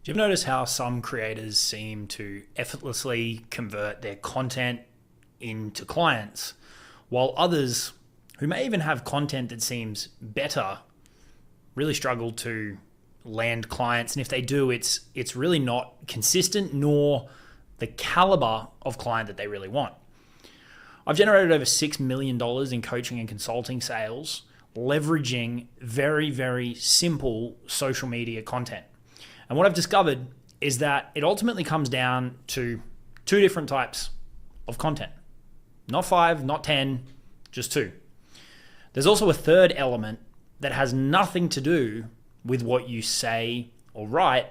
Do you ever notice how some creators seem to effortlessly convert their content into clients, while others who may even have content that seems better really struggle to land clients? And if they do, it's really not consistent nor the caliber of client that they really want. I've generated over $6 million in coaching and consulting sales, leveraging very, very simple social media content. And what I've discovered is that it ultimately comes down to two different types of content. Not 5, not 10, just 2. There's also a third element that has nothing to do with what you say or write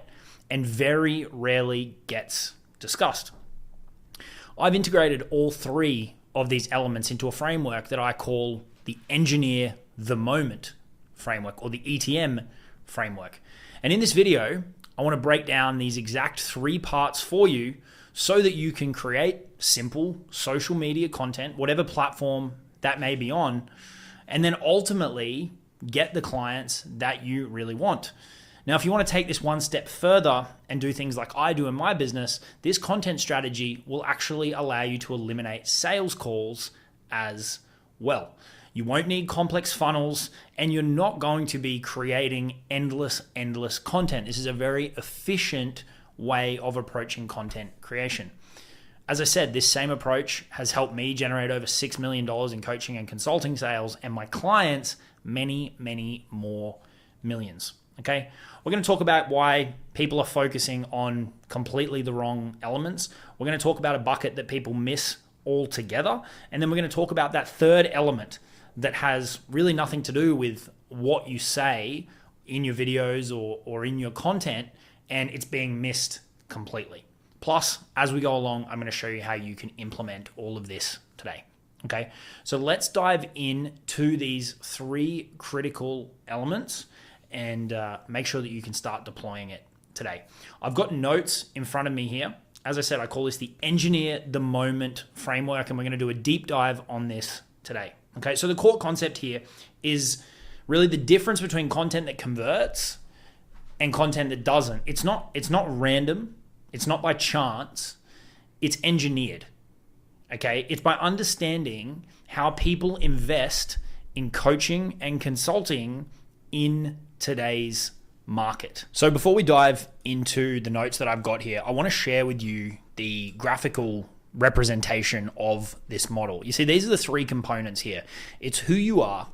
and very rarely gets discussed. I've integrated all 3 of these elements into a framework that I call the Engineer the Moment framework, or the ETM framework. And in this video, I want to break down these exact 3 parts for you so that you can create simple social media content, whatever platform that may be on, and then ultimately get the clients that you really want. Now, if you want to take this one step further and do things like I do in my business, this content strategy will actually allow you to eliminate sales calls as well. You won't need complex funnels, and you're not going to be creating endless content. This is a very efficient way of approaching content creation. As I said, this same approach has helped me generate over $6 million in coaching and consulting sales, and my clients many more millions. Okay, we're going to talk about why people are focusing on completely the wrong elements. We're going to talk about a bucket that people miss altogether, and then we're going to talk about that third element that has really nothing to do with what you say in your videos or in your content, and it's being missed completely. Plus, as we go along, I'm going to show you how you can implement all of this today. Okay, so let's dive into these 3 critical elements and make sure that you can start deploying it today. I've got notes in front of me here. As I said, I call this the Engineer the Moment framework, and we're going to do a deep dive on this today. Okay, so the core concept here is really the difference between content that converts and content that doesn't. It's not random. It's not by chance. It's engineered. Okay, it's by understanding how people invest in coaching and consulting in today's market. So before we dive into the notes that I've got here, I want to share with you the graphical representation of this model. You see, these are the 3 components here. It's who you are,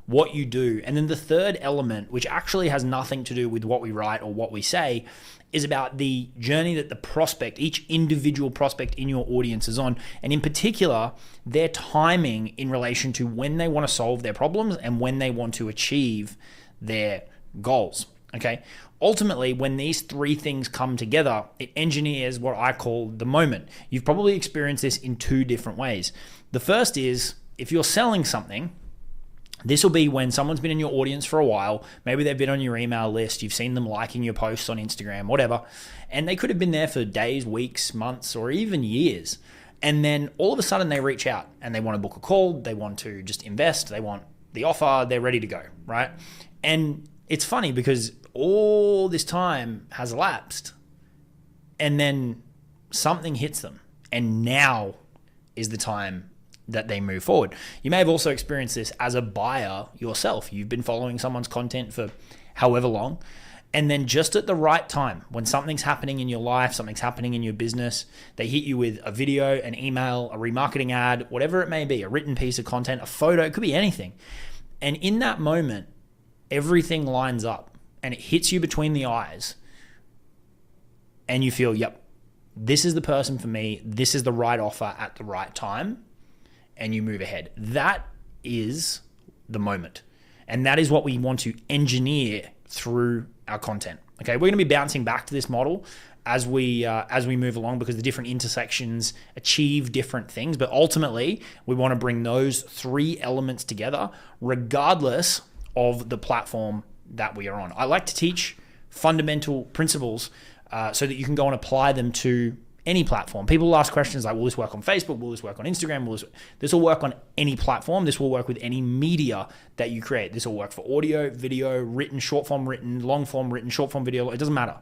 what you do, and then the third element, which actually has nothing to do with what we write or what we say, is about the journey that the prospect, each individual prospect in your audience is on, and in particular, their timing in relation to when they want to solve their problems and when they want to achieve their goals. Okay. Ultimately, when these 3 things come together, it engineers what I call the moment. You've probably experienced this in 2 different ways. The first is if you're selling something, this will be when someone's been in your audience for a while. Maybe they've been on your email list. You've seen them liking your posts on Instagram, whatever. And they could have been there for days, weeks, months, or even years. And then all of a sudden they reach out and they want to book a call. They want to just invest. They want the offer. They're ready to go, right? And it's funny because all this time has elapsed and then something hits them, and now is the time that they move forward. You may have also experienced this as a buyer yourself. You've been following someone's content for however long, and then just at the right time, when something's happening in your life, something's happening in your business, they hit you with a video, an email, a remarketing ad, whatever it may be, a written piece of content, a photo, it could be anything. And in that moment, everything lines up and it hits you between the eyes and you feel, yep, this is the person for me. This is the right offer at the right time. And you move ahead. That is the moment. And that is what we want to engineer through our content. Okay, we're going to be bouncing back to this model as we move along, because the different intersections achieve different things. But ultimately, we want to bring those 3 elements together, regardless of the platform that we are on. I like to teach fundamental principles so that you can go and apply them to any platform. People will ask questions like, will this work on Facebook? Will this work on Instagram? This will work on any platform. This will work with any media that you create. This will work for audio, video, written, short form written, long form written, short form video. It doesn't matter.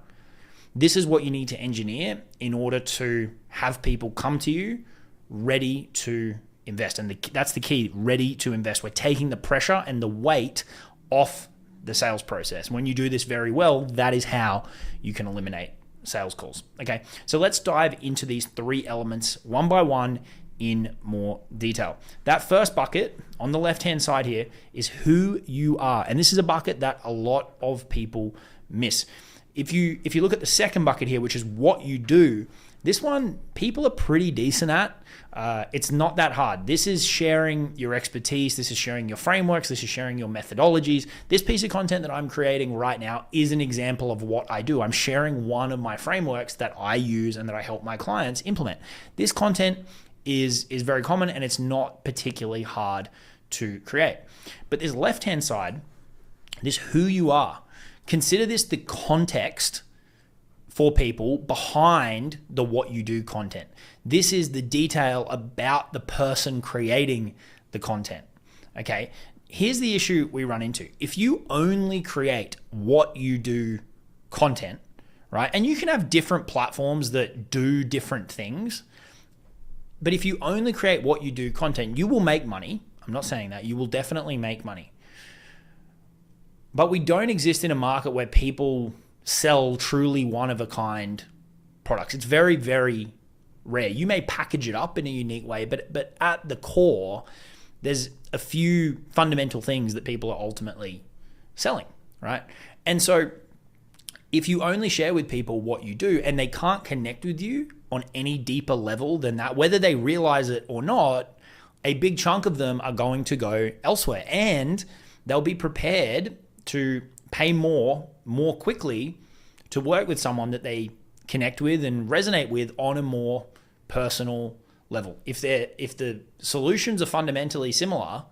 This is what you need to engineer in order to have people come to you ready to invest. And that's the key, ready to invest. We're taking the pressure and the weight off the sales process. When you do this very well, that is how you can eliminate sales calls. Okay, so let's dive into these 3 elements one by one in more detail. That first bucket on the left-hand side here is who you are. And this is a bucket that a lot of people miss. If you look at the second bucket here, which is what you do, this one, people are pretty decent at. It's not that hard. This is sharing your expertise. This is sharing your frameworks. This is sharing your methodologies. This piece of content that I'm creating right now is an example of what I do. I'm sharing one of my frameworks that I use and that I help my clients implement. This content is very common and it's not particularly hard to create. But this left-hand side, this who you are, consider this the context for people behind the what you do content. This is the detail about the person creating the content. Okay, here's the issue we run into. If you only create what you do content, right? And you can have different platforms that do different things, but if you only create what you do content, you will make money. I'm not saying that. You will definitely make money. But we don't exist in a market where people sell truly one-of-a-kind products. It's very, very rare. You may package it up in a unique way, but at the core, there's a few fundamental things that people are ultimately selling, right? And so if you only share with people what you do and they can't connect with you on any deeper level than that, whether they realize it or not, a big chunk of them are going to go elsewhere and they'll be prepared to pay more quickly to work with someone that they connect with and resonate with on a more personal level. If the solutions are fundamentally similar,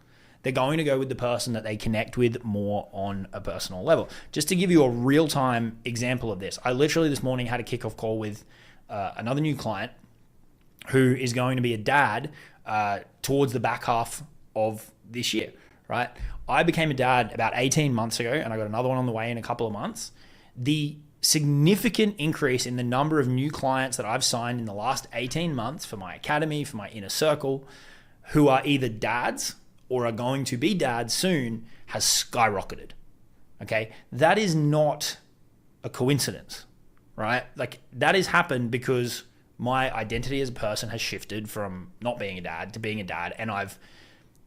they're going to go with the person that they connect with more on a personal level. Just to give you a real-time example of this, I literally this morning had a kickoff call with another new client who is going to be a dad towards the back half of this year, right? I became a dad about 18 months ago, and I got another one on the way in a couple of months. The significant increase in the number of new clients that I've signed in the last 18 months for my academy, for my inner circle, who are either dads or are going to be dads soon, has skyrocketed. Okay, that is not a coincidence, right? Like, that has happened because my identity as a person has shifted from not being a dad to being a dad, and I've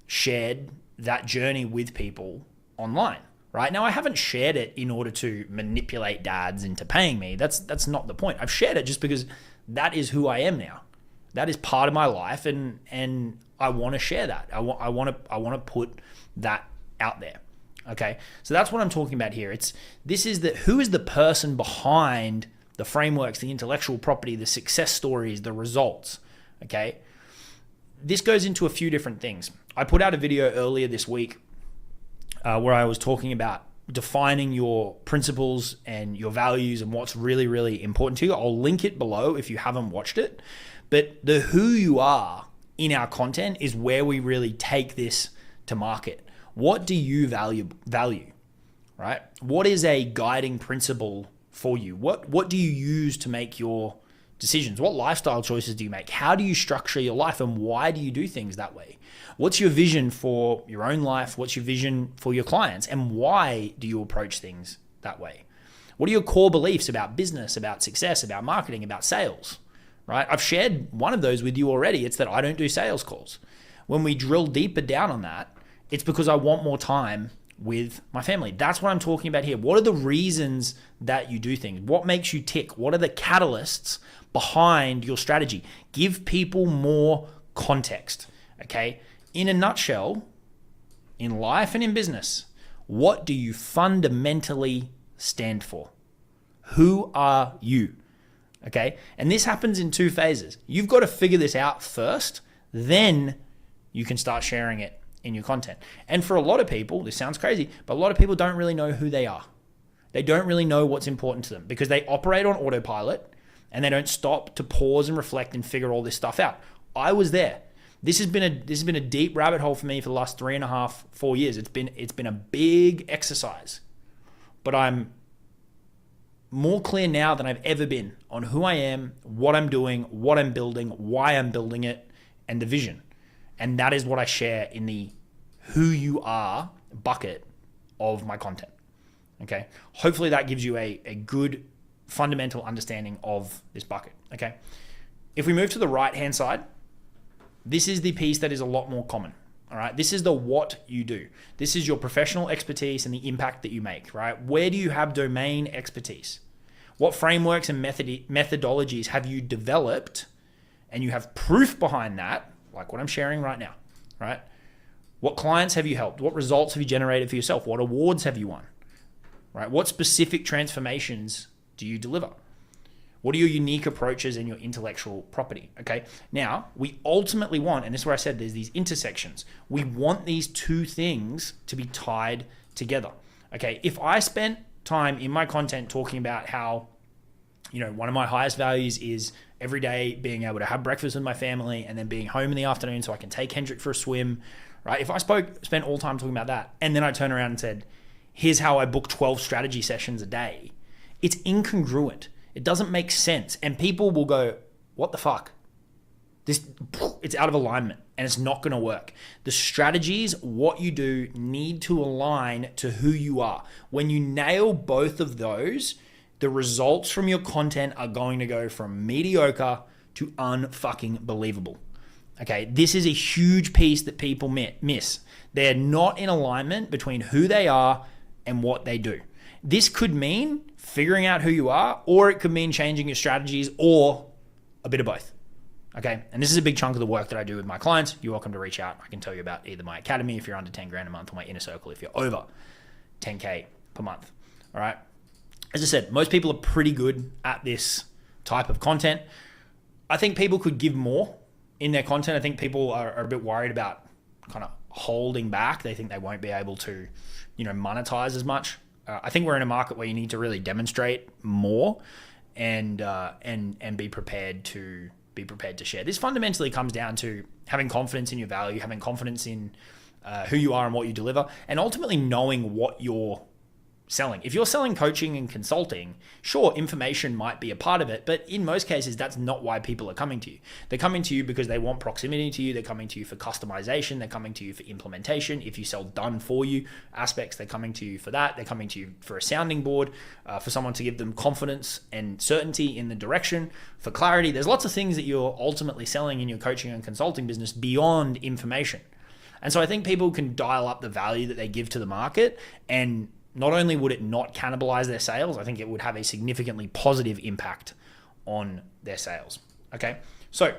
shared that journey with people online, right? Now, I haven't shared it in order to manipulate dads into paying me. That's not the point. I've shared it just because that is who I am now. That is part of my life, and I want to share that. I want to put that out there. Okay, so that's what I'm talking about here. Who is the person behind the frameworks, the intellectual property, the success stories, the results. Okay, this goes into a few different things. I put out a video earlier this week where I was talking about defining your principles and your values and what's really, really important to you. I'll link it below if you haven't watched it. But the who you are in our content is where we really take this to market. What do you value, right? What is a guiding principle for you? What do you use to make your decisions? What lifestyle choices do you make? How do you structure your life, and why do you do things that way? What's your vision for your own life? What's your vision for your clients? And why do you approach things that way? What are your core beliefs about business, about success, about marketing, about sales, right? I've shared one of those with you already. It's that I don't do sales calls. When we drill deeper down on that, it's because I want more time with my family. That's what I'm talking about here. What are the reasons that you do things? What makes you tick? What are the catalysts behind your strategy? Give people more context, okay? In a nutshell, in life and in business, what do you fundamentally stand for? Who are you? Okay? And this happens in 2 phases. You've got to figure this out first, then you can start sharing it in your content. And for a lot of people, this sounds crazy, but a lot of people don't really know who they are. They don't really know what's important to them because they operate on autopilot and they don't stop to pause and reflect and figure all this stuff out. I was there. This has been a deep rabbit hole for me for the last 3.5, 4 years. It's been a big exercise, but I'm more clear now than I've ever been on who I am, what I'm doing, what I'm building, why I'm building it, and the vision. And that is what I share in the who you are bucket of my content. Okay. Hopefully that gives you a good fundamental understanding of this bucket. Okay. If we move to the right-hand side, this is the piece that is a lot more common. All right. This is the what you do. This is your professional expertise and the impact that you make, right? Where do you have domain expertise? What frameworks and methodologies have you developed and you have proof behind that, like what I'm sharing right now, right? What clients have you helped? What results have you generated for yourself? What awards have you won, right? What specific transformations do you deliver? What are your unique approaches and your intellectual property? Okay. Now, we ultimately want, and this is where I said there's these intersections, we want these two things to be tied together. Okay. If I spent time in my content talking about how, one of my highest values is every day being able to have breakfast with my family and then being home in the afternoon so I can take Hendrik for a swim, right? If I spent all time talking about that, and then I turn around and said, here's how I book 12 strategy sessions a day, it's incongruent. It doesn't make sense. And people will go, what the fuck? It's out of alignment and it's not going to work. The strategies, what you do, need to align to who you are. When you nail both of those, the results from your content are going to go from mediocre to unfucking believable. Okay, this is a huge piece that people miss. They're not in alignment between who they are and what they do. This could mean figuring out who you are, or it could mean changing your strategies, or a bit of both. Okay. And this is a big chunk of the work that I do with my clients. You're welcome to reach out. I can tell you about either my academy if you're under 10 grand a month, or my inner circle if you're over 10K per month. All right. As I said, most people are pretty good at this type of content. I think people could give more in their content. I think people are a bit worried about kind of holding back. They think they won't be able to, monetize as much. I think we're in a market where you need to really demonstrate more and be prepared to share. This fundamentally comes down to having confidence in your value, having confidence in who you are and what you deliver, and ultimately knowing what you're selling. If you're selling coaching and consulting, sure, information might be a part of it, but in most cases, that's not why people are coming to you. They're coming to you because they want proximity to you. They're coming to you for customization. They're coming to you for implementation. If you sell done for you aspects, they're coming to you for that. They're coming to you for a sounding board, for someone to give them confidence and certainty in the direction, for clarity. There's lots of things that you're ultimately selling in your coaching and consulting business beyond information. And so I think people can dial up the value that they give to the market, and not only would it not cannibalize their sales, I think it would have a significantly positive impact on their sales. Okay, so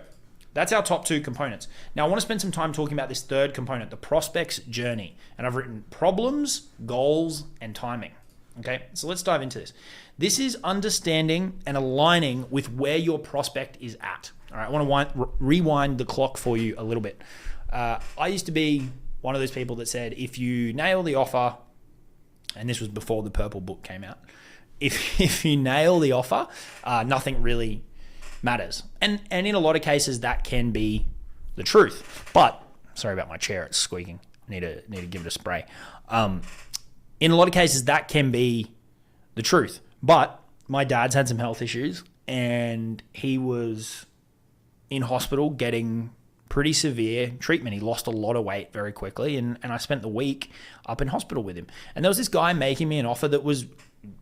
that's our top two components. Now I want to spend some time talking about this third component, the prospect's journey. And I've written problems, goals, and timing. Okay, so let's dive into this. This is understanding and aligning with where your prospect is at. All right, I want to rewind the clock for you a little bit. I used to be one of those people that said, if you nail the offer, and this was before the purple book came out, if you nail the offer, nothing really matters. And in a lot of cases, that can be the truth. But, sorry about my chair, it's squeaking. Need to give it a spray. In a lot of cases, that can be the truth. But my dad's had some health issues, and he was in hospital getting pretty severe treatment. He lost a lot of weight very quickly, and I spent the week up in hospital with him. And there was this guy making me an offer that was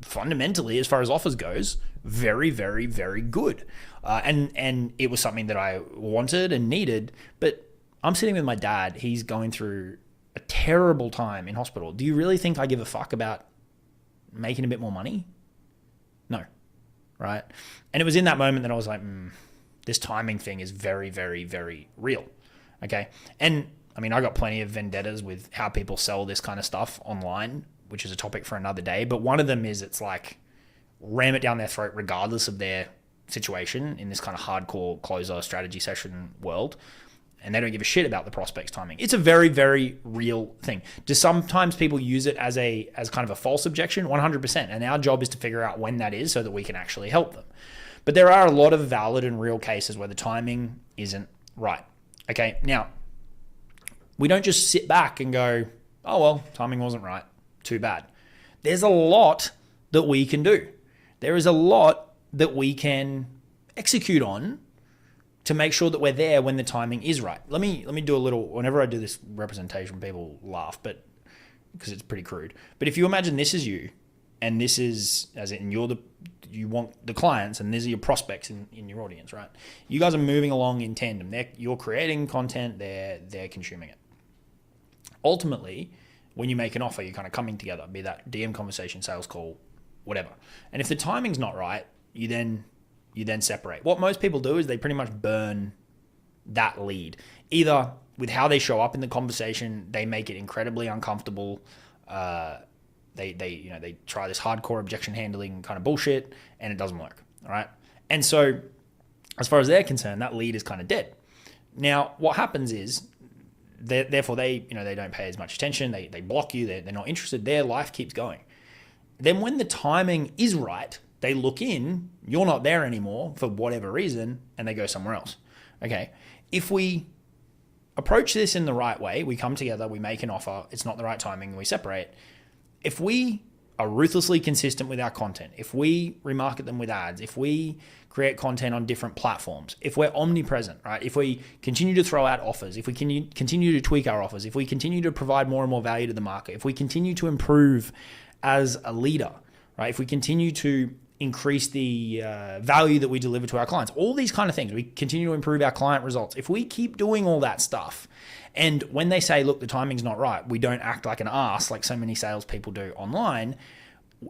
fundamentally, as far as offers goes, very, very, very good. And it was something that I wanted and needed. But I'm sitting with my dad. He's going through a terrible time in hospital. Do you really think I give a fuck about making a bit more money? No. Right? And it was in that moment that I was like, this timing thing is very, very, very real. Okay. And I mean, I got plenty of vendettas with how people sell this kind of stuff online, which is a topic for another day. But one of them is, it's like ram it down their throat regardless of their situation in this kind of hardcore closer strategy session world. And they don't give a shit about the prospect's timing. It's a very, very real thing. Do sometimes people use it as kind of a false objection? 100%. And our job is to figure out when that is so that we can actually help them. But there are a lot of valid and real cases where the timing isn't right. Okay, now, we don't just sit back and go, oh, well, timing wasn't right. Too bad. There's a lot that we can do. there is a lot that we can execute on to make sure that we're there when the timing is right. Let me do a little, whenever I do this representation, people laugh, but because it's pretty crude. But if you imagine this is you, and this is, as in you want the clients, and these are your prospects in your audience, right? You guys are moving along in tandem. You're creating content, they're consuming it. Ultimately, when you make an offer, you're kind of coming together, be that DM conversation, sales call, whatever. And if the timing's not right, you then separate. What most people do is they pretty much burn that lead. Either with how they show up in the conversation, they make it incredibly uncomfortable. They try this hardcore objection handling kind of bullshit, and it doesn't work. All right. And so, as far as they're concerned, that lead is kind of dead. Now, what happens is, therefore they don't pay as much attention. They block you. They're not interested. Their life keeps going. Then when the timing is right, they look in, you're not there anymore for whatever reason, and they go somewhere else. Okay. If we approach this in the right way, we come together, we make an offer, it's not the right timing, we separate. If we are ruthlessly consistent with our content, if we remarket them with ads, if we create content on different platforms, if we're omnipresent, right? If we continue to throw out offers, if we continue to tweak our offers, if we continue to provide more and more value to the market, if we continue to improve as a leader, right? If we continue to increase the value that we deliver to our clients, all these kind of things, we continue to improve our client results. If we keep doing all that stuff, and when they say, look, the timing's not right, we don't act like an ass like so many salespeople do online,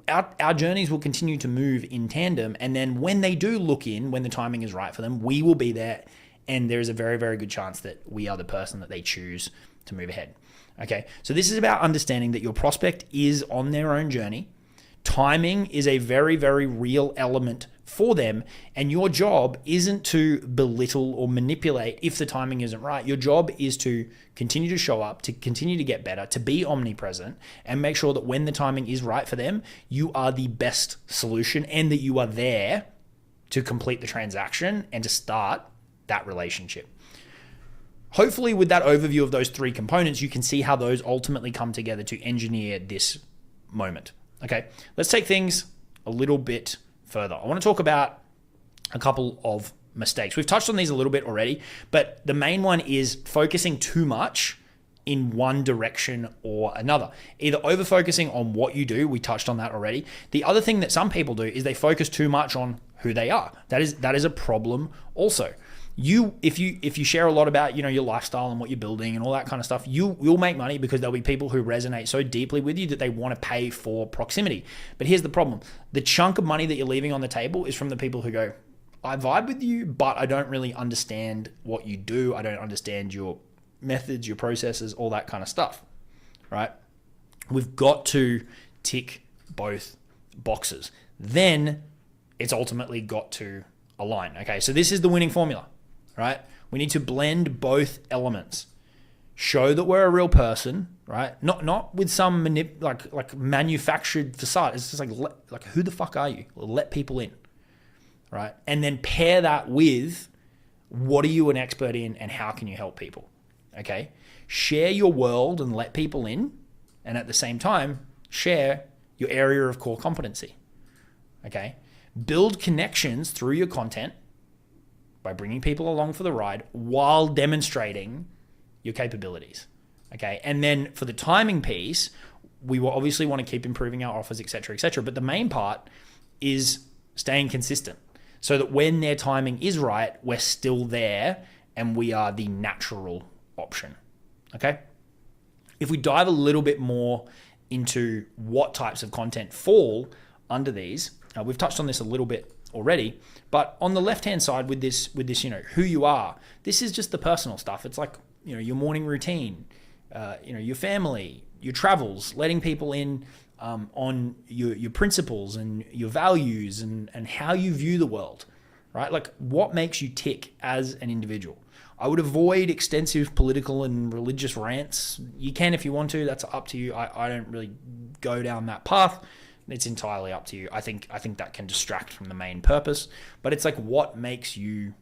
our journeys will continue to move in tandem. And then when they do look in, when the timing is right for them, we will be there. And there is a very, very good chance that we are the person that they choose to move ahead. Okay. So this is about understanding that your prospect is on their own journey. Timing is a very, very real element for them, and your job isn't to belittle or manipulate if the timing isn't right. Your job is to continue to show up, to continue to get better, to be omnipresent, and make sure that when the timing is right for them, you are the best solution and that you are there to complete the transaction and to start that relationship. Hopefully, with that overview of those three components, you can see how those ultimately come together to engineer this moment. Okay, let's take things a little bit further. I want to talk about a couple of mistakes. We've touched on these a little bit already, but the main one is focusing too much in one direction or another. Either over-focusing on what you do, we touched on that already. The other thing that some people do is they focus too much on who they are. That is a problem also. If you share a lot about your lifestyle and what you're building and all that kind of stuff, you'll make money because there'll be people who resonate so deeply with you that they want to pay for proximity. But here's the problem: the chunk of money that you're leaving on the table is from the people who go, I vibe with you, but I don't really understand what you do. I don't understand your methods, your processes, all that kind of stuff. Right? We've got to tick both boxes. Then it's ultimately got to align. Okay, so this is the winning formula. Right? We need to blend both elements. Show that we're a real person, right? Not with some like manufactured facade. It's just like who the fuck are you? Let people in, right? And then pair that with what are you an expert in and how can you help people? Okay? Share your world and let people in, and at the same time, share your area of core competency. Okay? Build connections through your content by bringing people along for the ride while demonstrating your capabilities. Okay. And then for the timing piece, we will obviously want to keep improving our offers, et cetera, but the main part is staying consistent so that when their timing is right, we're still there and we are the natural option. Okay. If we dive a little bit more into what types of content fall under these, we've touched on this a little bit already, but on the left-hand side with this, who you are, this is just the personal stuff. It's like, your morning routine, your family, your travels, letting people in on your principles and your values and how you view the world, right? Like what makes you tick as an individual. I would avoid extensive political and religious rants. You can if you want to, that's up to you. I don't really go down that path. It's entirely up to you. I think that can distract from the main purpose, but it's like what makes you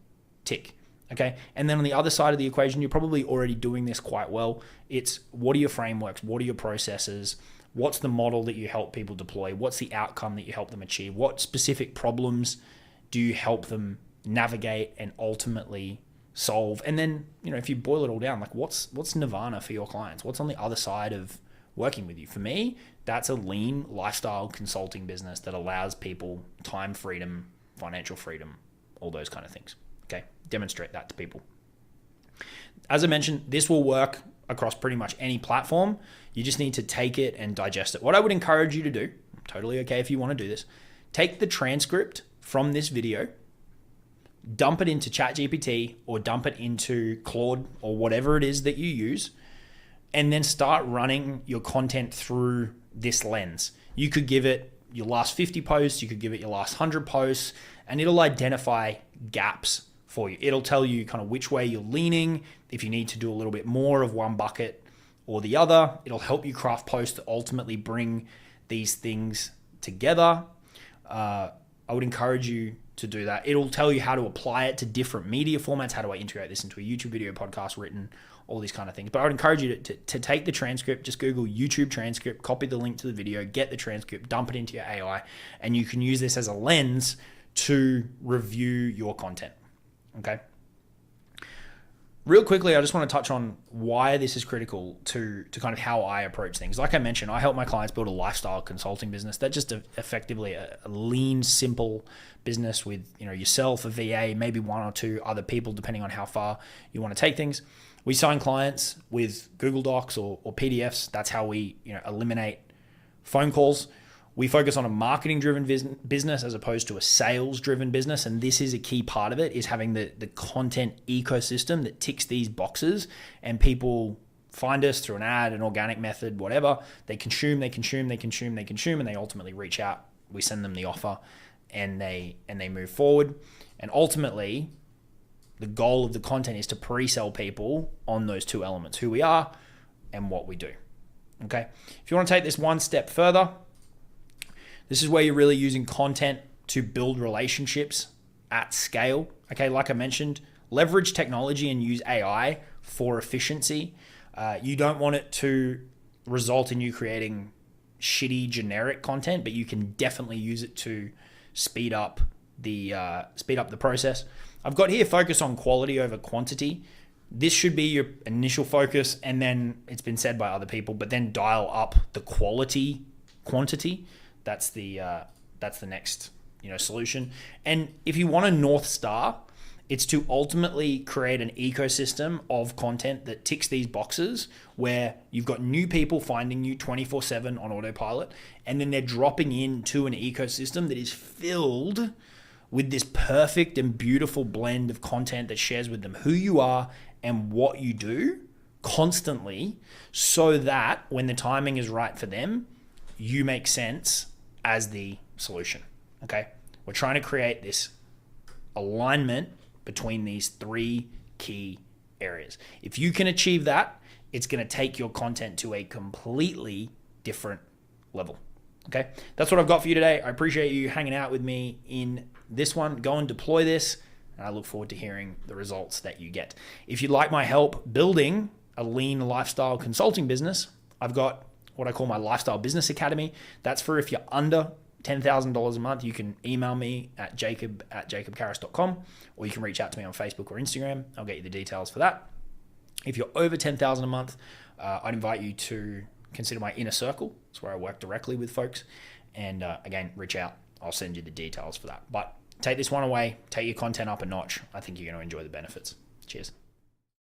tick, okay? And then on the other side of the equation, you're probably already doing this quite well. It's what are your frameworks? What are your processes? What's the model that you help people deploy? What's the outcome that you help them achieve? What specific problems do you help them navigate and ultimately solve? And then, if you boil it all down, like what's nirvana for your clients? What's on the other side of working with you? For me, that's a lean lifestyle consulting business that allows people time freedom, financial freedom, all those kind of things. Okay, demonstrate that to people. As I mentioned, this will work across pretty much any platform. You just need to take it and digest it. What I would encourage you to do, totally okay if you want to do this, take the transcript from this video, dump it into ChatGPT or dump it into Claude or whatever it is that you use, and then start running your content through this lens. You could give it your last 50 posts, you could give it your last 100 posts, and it'll identify gaps for you. It'll tell you kind of which way you're leaning, if you need to do a little bit more of one bucket or the other. It'll help you craft posts to ultimately bring these things together. I would encourage you to do that. It'll tell you how to apply it to different media formats. How do I integrate this into a YouTube video, podcast, written, all these kind of things. But I would encourage you to take the transcript, just Google YouTube transcript, copy the link to the video, get the transcript, dump it into your AI, and you can use this as a lens to review your content. Okay. Real quickly, I just want to touch on why this is critical to kind of how I approach things. Like I mentioned, I help my clients build a lifestyle consulting business. That's just effectively a lean, simple business with yourself, a VA, maybe one or two other people, depending on how far you want to take things. We sign clients with Google Docs or PDFs. That's how we eliminate phone calls. We focus on a marketing-driven business as opposed to a sales-driven business, and this is a key part of it, is having the content ecosystem that ticks these boxes, and people find us through an ad, an organic method, whatever. They consume, and they ultimately reach out. We send them the offer, and they move forward. And ultimately, the goal of the content is to pre-sell people on those two elements, who we are and what we do. Okay? If you want to take this one step further, this is where you're really using content to build relationships at scale. Okay, like I mentioned, leverage technology and use AI for efficiency. You don't want it to result in you creating shitty generic content, but you can definitely use it to speed up the process. I've got here focus on quality over quantity. This should be your initial focus, and then it's been said by other people, but then dial up the quantity. That's the next solution. And if you want a North Star, it's to ultimately create an ecosystem of content that ticks these boxes, where you've got new people finding you 24/7 on autopilot, and then they're dropping into an ecosystem that is filled with this perfect and beautiful blend of content that shares with them who you are and what you do constantly, so that when the timing is right for them, you make sense as the solution. Okay? We're trying to create this alignment between these three key areas. If you can achieve that, it's going to take your content to a completely different level. Okay? That's what I've got for you today. I appreciate you hanging out with me in this one. Go and deploy this, and I look forward to hearing the results that you get. If you'd like my help building a lean lifestyle consulting business, I've got what I call my Lifestyle Business Academy. That's for if you're under $10,000 a month. You can email me at jacob@jacobcaris.com, or you can reach out to me on Facebook or Instagram. I'll get you the details for that. If you're over $10,000 a month, I'd invite you to consider my Inner Circle. It's where I work directly with folks. And again, reach out. I'll send you the details for that. But take this one away. Take your content up a notch. I think you're going to enjoy the benefits. Cheers.